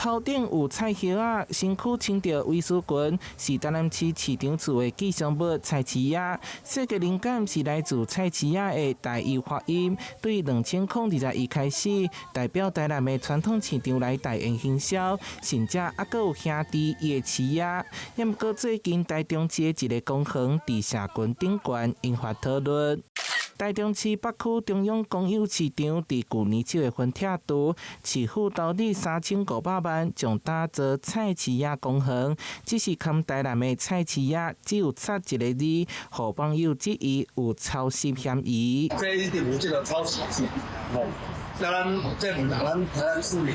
頭頂有菜葉啊，身軀穿着衛生裙，是台南市市長厝的吉祥物菜市仔。設計靈感是來自菜市仔的台語發音，對2021開始，代表台南的傳統市場來台演行銷，甚至還有兄弟夜市仔。也不過最近台中市的一個公園在社群頂懸引發討論。台中市北區中央公有市場在去年7月份拆除，市府投入3500萬，將打造菜市仔公園。只是看台南的菜市仔只有插一個字，予網友質疑有抄襲嫌疑。這一定有這個抄襲性，當然這不讓台南市民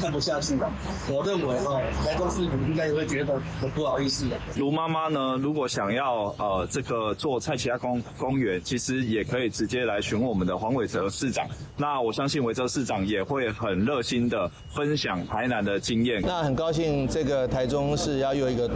看不下去了。我認為台中市民應該會覺得很不好意思的。盧媽媽呢，如果想要這個做菜市仔公園，其實也可以直接來詢問我們的黃偉哲市長。那我相信偉哲市長也會很熱心的分享台南的經驗。那很高興這個台中市要用一個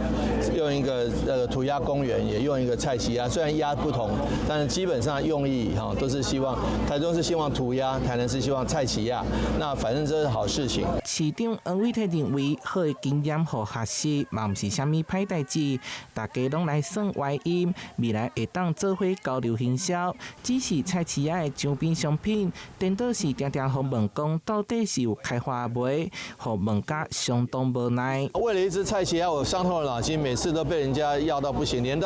塗鴉公園，也用一個菜市仔，雖然鴨不同，但是基本上用意都是希望台中是希望塗鴉，台南是希望菜市仔。那反正這是好事情。市長黃偉哲認為，好的經驗和學習嘛，不是什麼歹代誌，大家攏來算歪音，未來會當做伙交流行銷。只是菜市仔的周邊商品，顛倒是常常互問講，到底是有開花沒，互問家相當無奈。為了一隻菜市仔，我傷透了腦筋，每次都被人家要到不行，連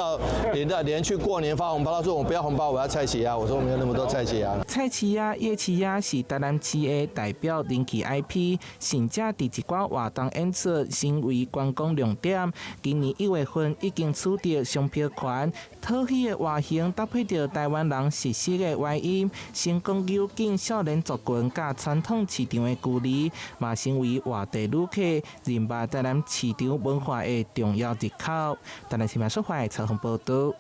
去過年發紅包，他說我不要紅包，我要菜市仔。我說我沒有那麼多菜市仔。菜市仔、夜市仔是台南市的代表人氣 IP。甚至佇一寡活動演出，成為觀光亮點。今年1月份已經取得商標權，討喜的外形搭配着台灣人熟悉的外音，成功扭緊少年族群甲傳統市場的距離，嘛成為外地旅客認識台南市場文化的重要入口。台南新聞社蔡宏報道。